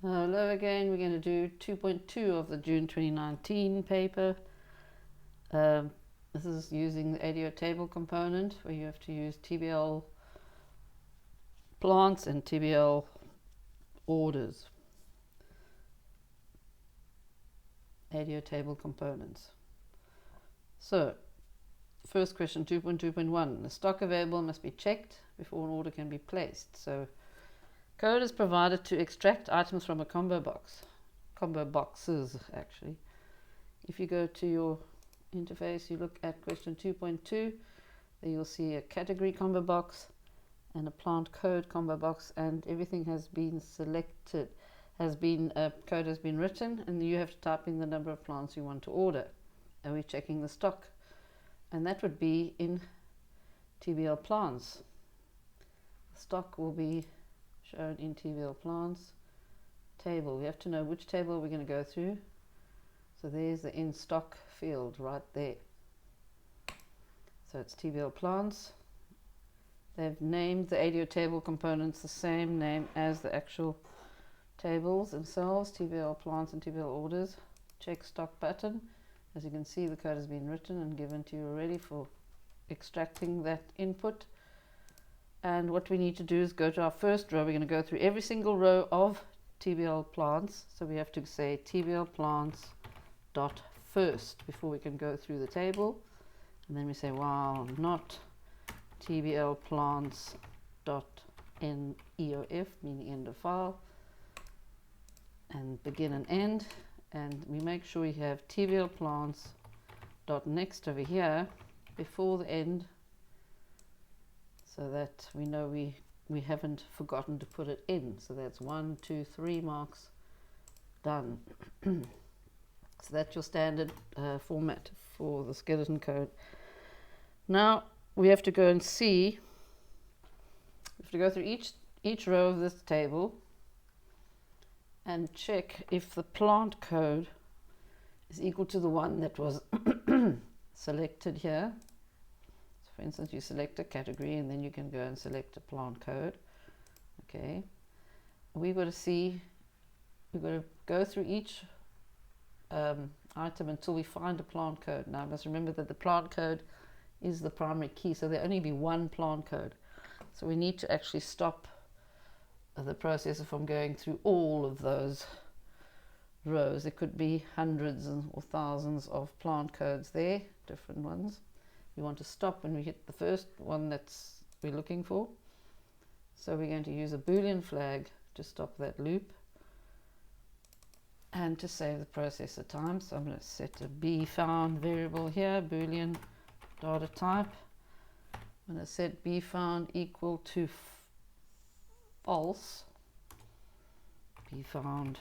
Hello again, we're going to do 2.2 of the June 2019 paper. This is using the ADOTable component where you have to use TBL plants and TBL orders. ADOTable components. So, first question 2.2.1. The stock available must be checked before an order can be placed. So, code is provided to extract items from a combo boxes actually. If you go to your interface, you look at question 2.2, there you'll see a category combo box and a plant code combo box, and everything has been selected, code has been written, and you have to type in the number of plants you want to order. And we're checking the stock, and that would be in TBL plants. The stock will be shown in TBL plants table. We have to know which table we're going to go through. So there's the in stock field right there. So it's TBL plants. They've named the ADOTable components the same name as the actual tables themselves, TBL plants and TBL orders. Check stock button. As you can see, the code has been written and given to you already for extracting that input. And what we need to do is go to our first row. We're going to go through every single row of TBL plants. So we have to say TBL plants dot first before we can go through the table, and then we say while not TBL plants dot EOF, meaning end of file, and begin and end, and we make sure we have TBL plants dot next over here before the end, so that we know we haven't forgotten to put it in. So that's 1, 2, 3 marks done. So that's your standard format for the skeleton code. Now we have to go and see, we have to go through each row of this table and check if the plant code is equal to the one that was selected here. So for instance, you select a category and then you can go and select a plant code. Okay, we've got to go through each item until we find a plant code. Now I must remember that the plant code is the primary key, so there only be one plant code. So we need to actually stop the processor from going through all of those rows. There could be hundreds or thousands of plant codes there, different ones. We want to stop when we hit the first one that's we're looking for. So we're going to use a Boolean flag to stop that loop and to save the processor time. So I'm going to set a bfound variable here, Boolean data type. I'm going to set bfound equal to false. Bfound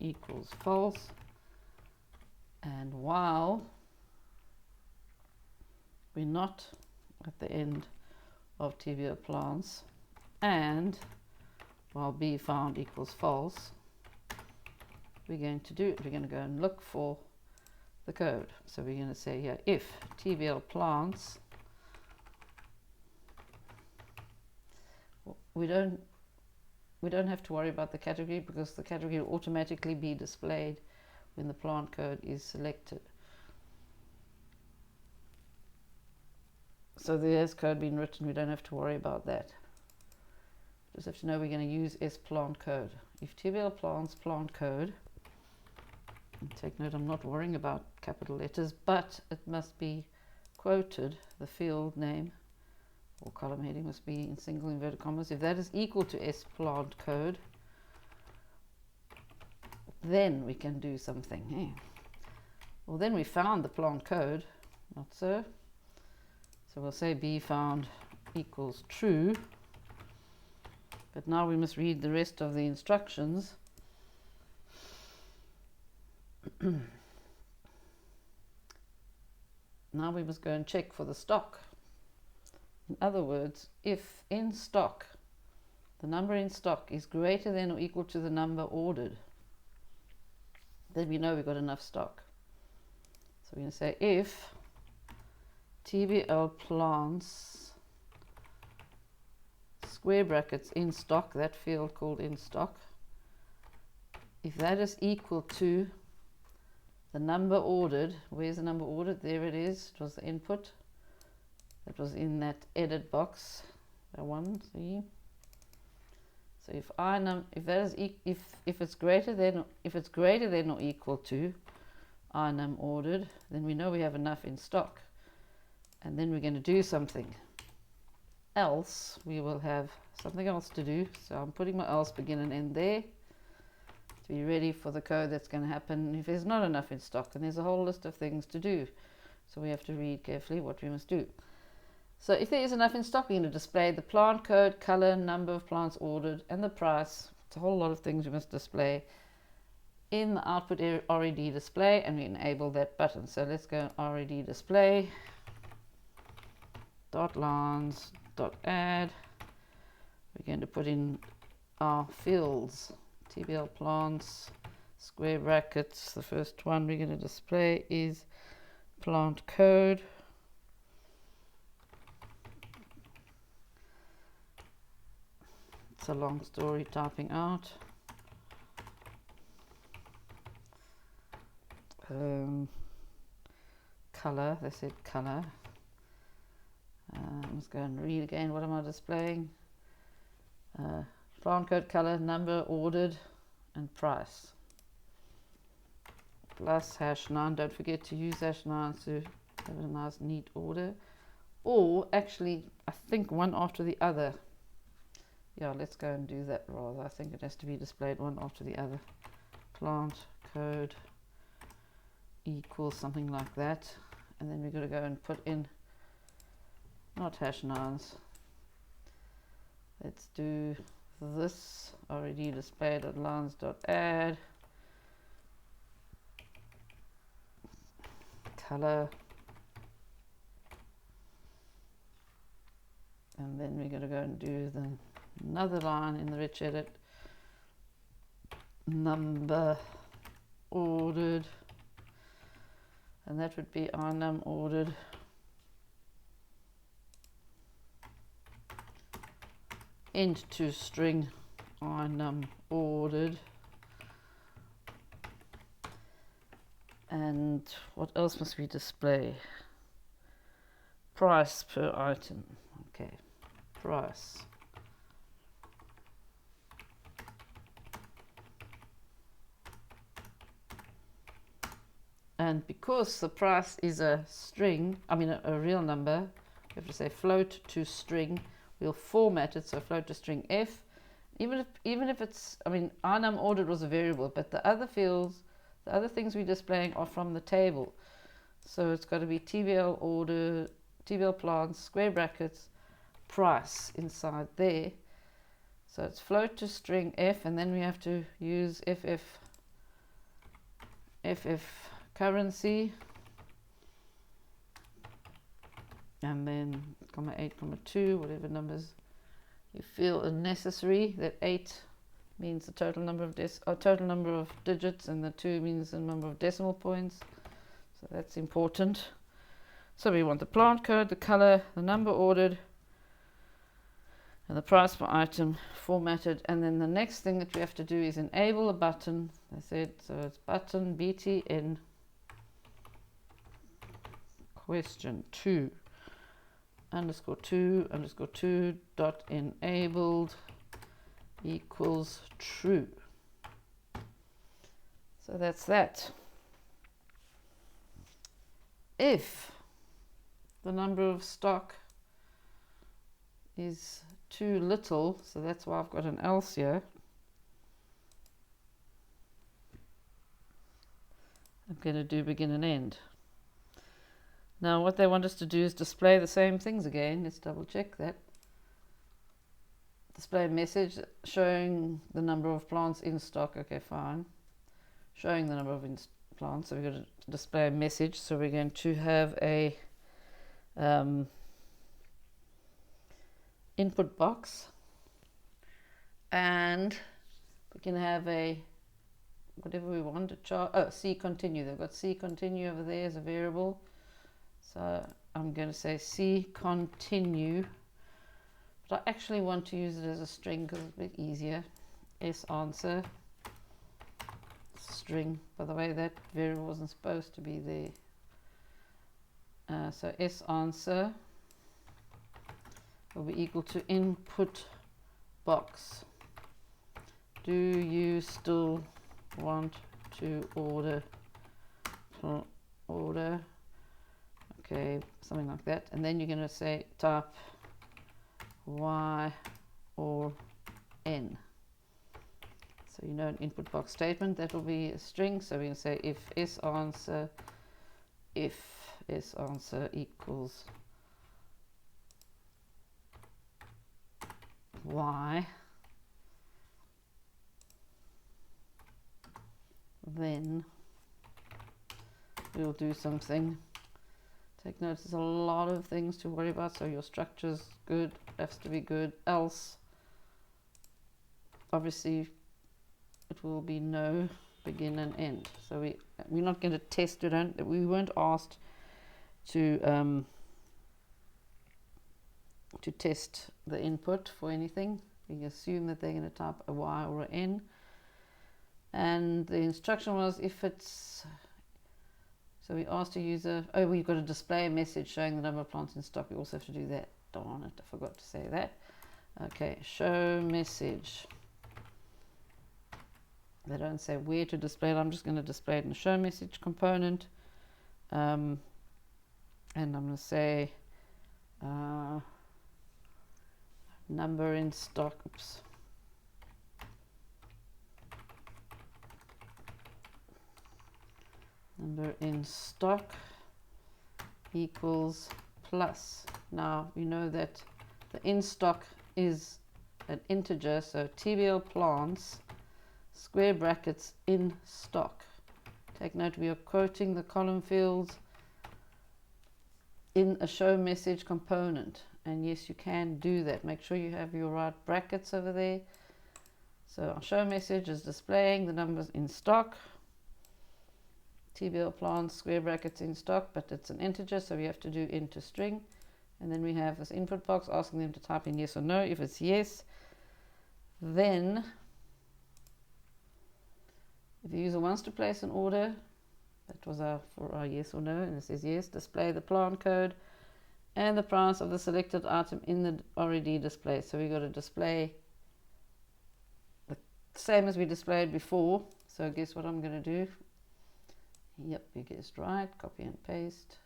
equals false. And while we're not at the end of TBL plants, and while bfound equals false, we're going to go and look for the code. So we're going to say here, if TBL plants, we don't have to worry about the category because the category will automatically be displayed when the plant code is selected. So there's code being written, we don't have to worry about that. Just have to know we're going to use S plant code. If TBL plants plant code, take note, I'm not worrying about capital letters, but it must be quoted. The field name or column heading must be in single inverted commas. If that is equal to S plant code, then we can do something. Well, then we found the plant code, not so. So we'll say bfound equals true. But now we must read the rest of the instructions. Now we must go and check for the stock. In other words, if in stock, the number in stock is greater than or equal to the number ordered, then we know we've got enough stock. So we're going to say if TBL plants square brackets in stock, that field called in stock, if that is equal to the number ordered, where's the number ordered? There it is. It was the input. That was in that edit box. That one, see. So if if it's greater than or equal to inum ordered, then we know we have enough in stock. And then we're going to do something else. We will have something else to do. So I'm putting my else begin and end there to be ready for the code that's going to happen if there's not enough in stock. And there's a whole list of things to do. So we have to read carefully what we must do. So if there is enough in stock, we're going to display the plant code, color, number of plants ordered, and the price. It's a whole lot of things we must display in the output RED display, and we enable that button. So let's go RED display, dot lines, dot add. We're going to put in our fields, TBL plants, square brackets. The first one we're going to display is plant code. It's a long story typing out. Color, they said color. Let's go and read again. What am I displaying? Plant code, color, number ordered, and price. Plus #9. Don't forget to use #9 to have a nice neat order. Or actually, I think one after the other. Yeah, let's go and do that rather. I think it has to be displayed one after the other. Plant code equals something like that. And then we've got to go and put in, not #9s. Let's do this. Already displayed at lines.add. Color. And then we're going to go and do another line in the rich edit. Number ordered. And that would be inum ordered. Int to string inum ordered. And what else must we display? Price per item. Okay, price. And because the price is a string, a real number, we have to say float to string. We'll format it, so float to string F. Even if it's, inum ordered was a variable, but the other fields, the other things we're displaying are from the table. So it's got to be TBL order, TBL plants, square brackets, price inside there. So it's float to string F, and then we have to use FF currency, and then comma 8, comma 2, whatever numbers you feel are necessary. That 8 means the total number of digits, and the 2 means the number of decimal points. So that's important. So we want the plant code, the color, the number ordered, and the price per item formatted. And then the next thing that we have to do is enable a button. I said, so it's button btn question 2 _2 _2 dot enabled equals true. So that's that. If the number of stock is too little, so that's why I've got an else here, I'm going to do begin and end. Now what they want us to do is display the same things again. Let's double check that. Display a message showing the number of plants in stock. Okay, fine. Showing the number of plants. So we're going to display a message. So we're going to have a input box, and we can have a whatever we want to chart. Oh, C continue. They've got C continue over there as a variable. So I'm going to say C continue, but I actually want to use it as a string because it's a bit easier. S answer. string. By the way, that variable wasn't supposed to be there. So S answer will be equal to input box. Do you still want to order? Okay, something like that. And then you're going to say type Y or N. So you know an input box statement, that will be a string. So we're going to say if S answer equals Y, then we'll do something. Take note, there's a lot of things to worry about, so your structure's good, has to be good, else obviously it will be no begin and end. So we're not going to test it. We weren't asked to test the input for anything. We assume that they're going to type a Y or an N, and the instruction was if it's, so we asked a user, oh, we've got to display a message showing the number of plants in stock. We also have to do that. Darn it, I forgot to say that. Okay, show message. They don't say where to display it. I'm just going to display it in the show message component. And I'm going to say number in stock. Oops. Number in stock equals plus. Now we know that the in stock is an integer, so TBL plants square brackets in stock. Take note, we are quoting the column fields in a show message component, and yes, you can do that. Make sure you have your right brackets over there. So our show message is displaying the numbers in stock, TBL plants square brackets in stock, but it's an integer, so we have to do int to string. And then we have this input box asking them to type in yes or no. If it's yes, then if the user wants to place an order, that was for our yes or no, and it says yes, display the plant code and the price of the selected item in the already display. So we've got to display the same as we displayed before. So guess what I'm going to do? Yep, you guessed right. Copy and paste.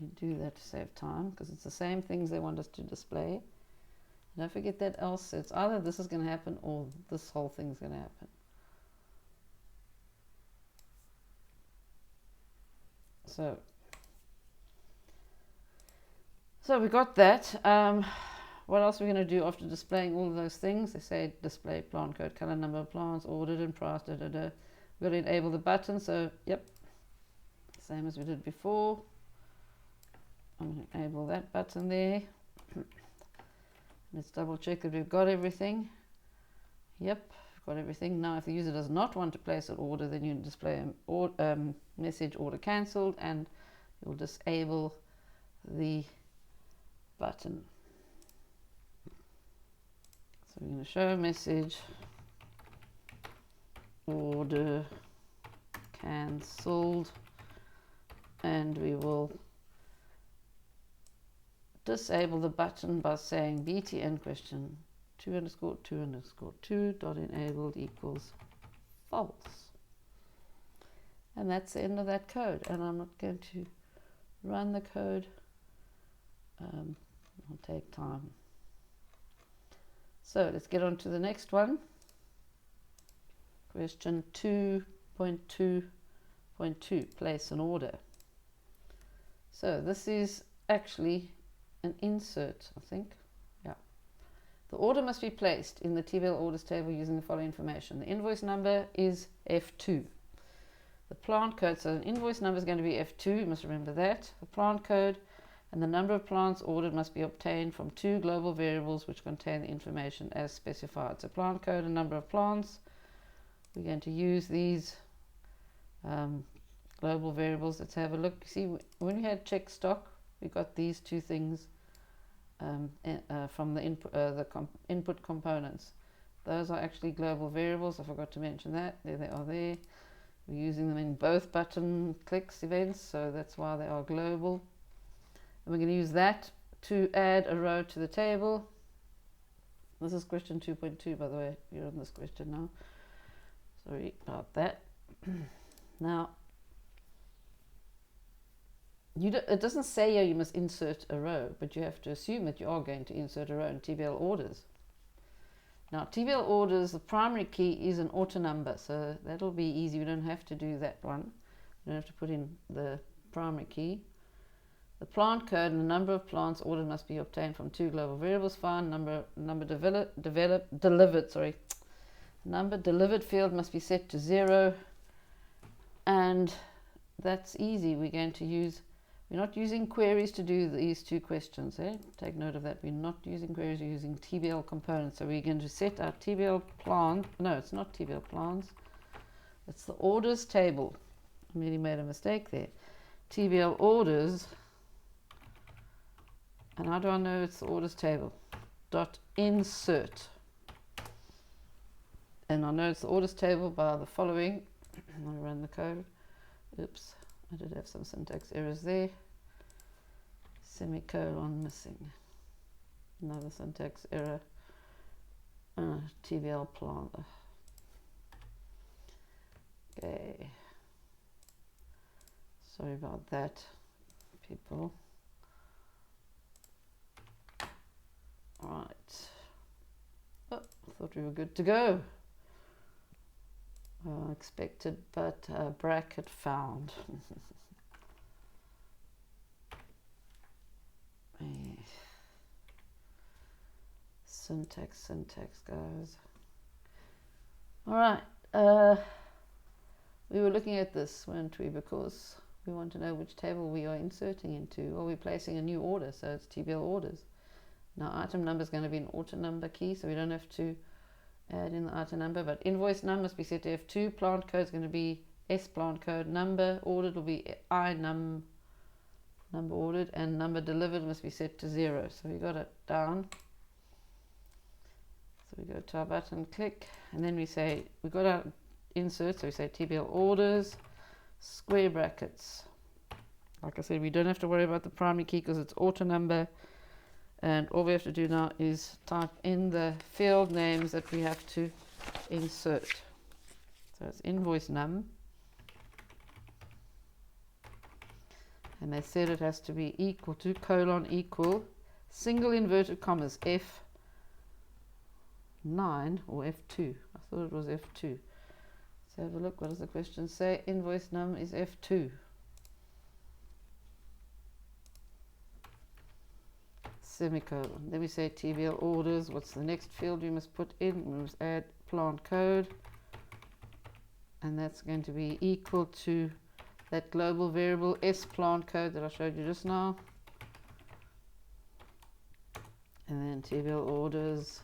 You do that to save time because it's the same things they want us to display. Don't forget that else. It's either this is going to happen or this whole thing is going to happen. So we got that. What else are we going to do after displaying all of those things? They say display plant code, color, number of plants, ordered and price, We've got to enable the button. So yep, same as we did before. I'm going to enable that button there. Let's double check that we've got everything. Yep, we've got everything. Now if the user does not want to place an order, then you display a message order cancelled, and you'll disable the button. So we're going to show a message order cancelled, and we will disable the button by saying btn question 2_2_2 dot enabled equals false. And that's the end of that code, and I'm not going to run the code. It'll take time. So let's get on to the next one. Question 2.2.2, place an order. So this is actually an insert, I think. Yeah. The order must be placed in the TBL orders table using the following information. The invoice number is F2. The plant code, so an invoice number is going to be F2, you must remember that. The plant code and the number of plants ordered must be obtained from two global variables which contain the information as specified. So plant code and number of plants. We're going to use these global variables. Let's have a look. See, when we had check stock, we got these two things from the input components. Those are actually global variables. I forgot to mention that. There they are there. We're using them in both button clicks events, so that's why they are global. And we're going to use that to add a row to the table. This is question 2.2, by the way. You're on this question now. Sorry about that. Now, it doesn't say here you must insert a row, but you have to assume that you are going to insert a row in TBL orders. Now, TBL orders, the primary key is an auto number, so that'll be easy. We don't have to do that one. We don't have to put in the primary key. The plant code and the number of plants ordered must be obtained from two global variables. Find number delivered field must be set to 0, and that's easy. We're going to use, we're not using queries to do these two questions. Take note of that. We're not using queries, we're using TBL components. So we're going to set our TBL plant, no, it's not TBL plants, it's the orders table. I really made a mistake there. TBL orders, and how do I know it's the orders table? Dot insert. And I know it's the orders table by the following. I'll run the code. Oops, I did have some syntax errors there. Semicolon missing. Another syntax error. TBL plant. Okay. Sorry about that, people. Right. Oh, I thought we were good to go. Expected, but bracket found. Syntax, guys. All right. We were looking at this, weren't we? Because we want to know which table we are inserting into. Well, we're placing a new order, so it's TBL orders. Now, item number is going to be an auto number key, so we don't have to add in the item number, but invoice number must be set to F2. Plant code is going to be S plant code. Number ordered will be I number ordered, and number delivered must be set to 0. So we got it down. So we go to our button, click, and then we say, we got our insert, so we say TBL orders, square brackets. Like I said, we don't have to worry about the primary key because it's auto number. And all we have to do now is type in the field names that we have to insert. So it's invoice num. And they said it has to be equal to, colon equal, single inverted commas, F9 or F2. I thought it was F2. So have a look, what does the question say? Invoice num is F2. Semicolon. Then we say TBL orders. What's the next field we must put in? We must add plant code, and that's going to be equal to that global variable S plant code that I showed you just now. And then TBL orders,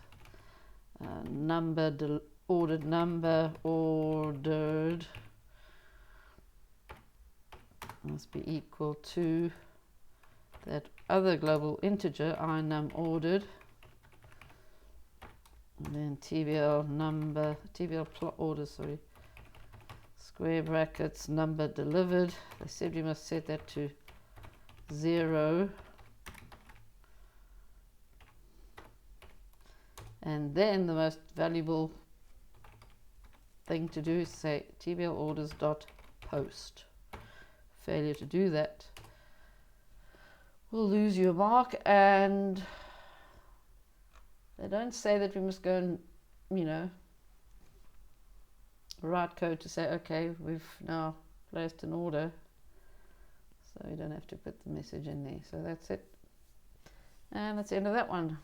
ordered number ordered must be equal to that other global integer, I num ordered, and then TBL number, orders, sorry, square brackets, number delivered. They said we must set that to 0. And then the most valuable thing to do is say TBL orders dot post. Failure to do that will lose your mark, and they don't say that we must go and, you know, write code to say, okay, we've now placed an order, so you don't have to put the message in there. So that's it, and that's the end of that one.